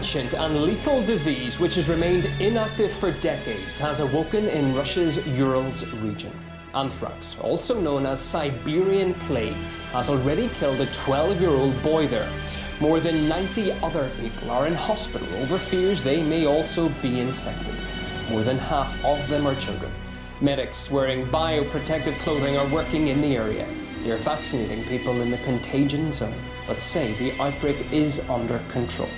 ancient and lethal disease which has remained inactive for decades has awoken in Russia's Urals region. Anthrax, also known as Siberian plague, has already killed a 12-year-old boy there. More than 90 other people are in hospital over fears they may also be infected. More than half of them are children. Medics wearing bioprotective clothing are working in the area. They are vaccinating people in the contagion zone, but say the outbreak is under control.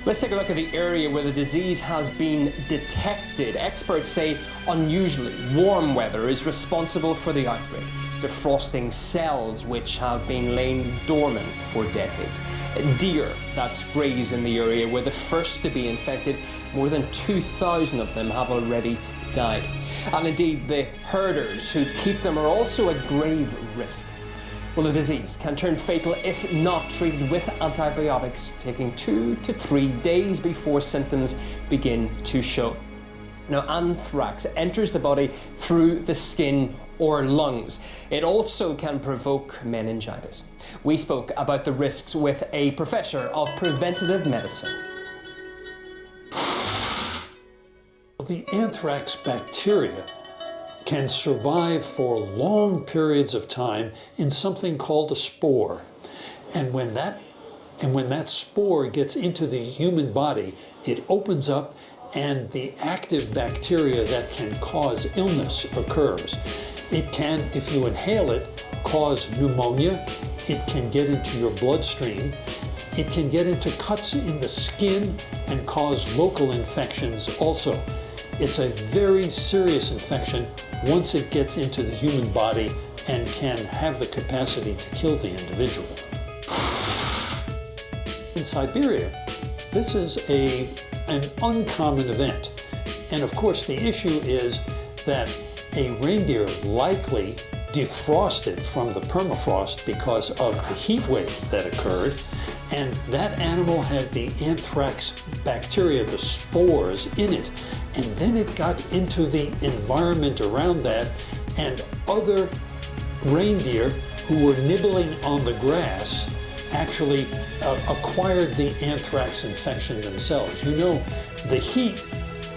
Let's take a look at the area where the disease has been detected. Experts say unusually warm weather is responsible for the outbreak, defrosting cells which have been laying dormant for decades. Deer that graze in the area were the first to be infected. More than 2,000 of them have already died. And indeed, the herders who keep them are also at grave risk. Well, the disease can turn fatal if not treated with antibiotics, taking 2 to 3 days before symptoms begin to show. Now, anthrax enters the body through the skin or lungs. It also can provoke meningitis. We spoke about the risks with a professor of preventative medicine. The anthrax bacteria can survive for long periods of time in something called a spore. And when that spore gets into the human body, it opens up and the active bacteria that can cause illness occurs. It can, if you inhale it, cause pneumonia. It can get into your bloodstream. It can get into cuts in the skin and cause local infections also. It's a very serious infection once it gets into the human body and can have the capacity to kill the individual. In Siberia, this is an uncommon event. And of course, the issue is that a reindeer likely defrosted from the permafrost because of the heat wave that occurred. And that animal had the anthrax bacteria, the spores, in it. And then it got into the environment around that, and other reindeer who were nibbling on the grass actually acquired the anthrax infection themselves. You know, the heat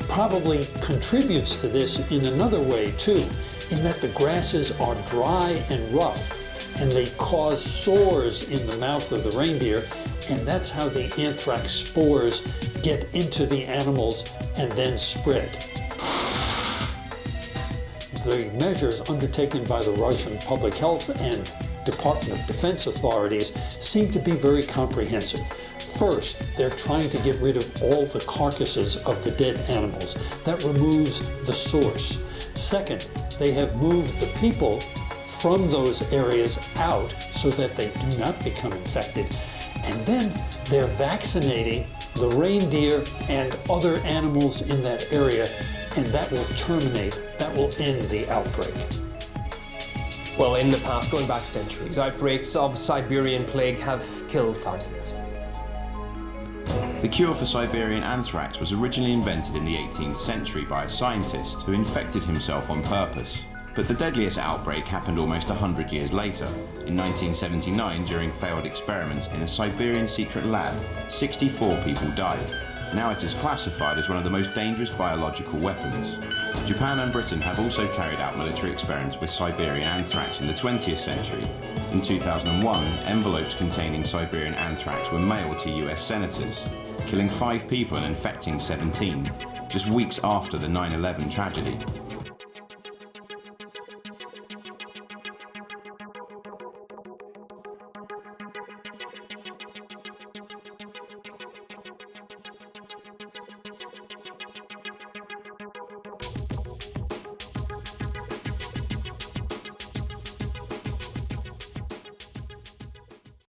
probably contributes to this in another way too, in that the grasses are dry and rough, and they cause sores in the mouth of the reindeer, and that's how the anthrax spores get into the animals and then spread. The measures undertaken by the Russian public health and Department of Defense authorities seem to be very comprehensive. First, they're trying to get rid of all the carcasses of the dead animals. That removes the source. Second, they have moved the people from those areas out so that they do not become infected. And then they're vaccinating the reindeer and other animals in that area, and that will end the outbreak. Well, in the past, going back centuries, outbreaks of Siberian plague have killed thousands. The cure for Siberian anthrax was originally invented in the 18th century by a scientist who infected himself on purpose. But the deadliest outbreak happened almost 100 years later. In 1979, during failed experiments in a Siberian secret lab, 64 people died. Now it is classified as one of the most dangerous biological weapons. Japan and Britain have also carried out military experiments with Siberian anthrax in the 20th century. In 2001, envelopes containing Siberian anthrax were mailed to US senators, killing 5 people and infecting 17, just weeks after the 9/11 tragedy.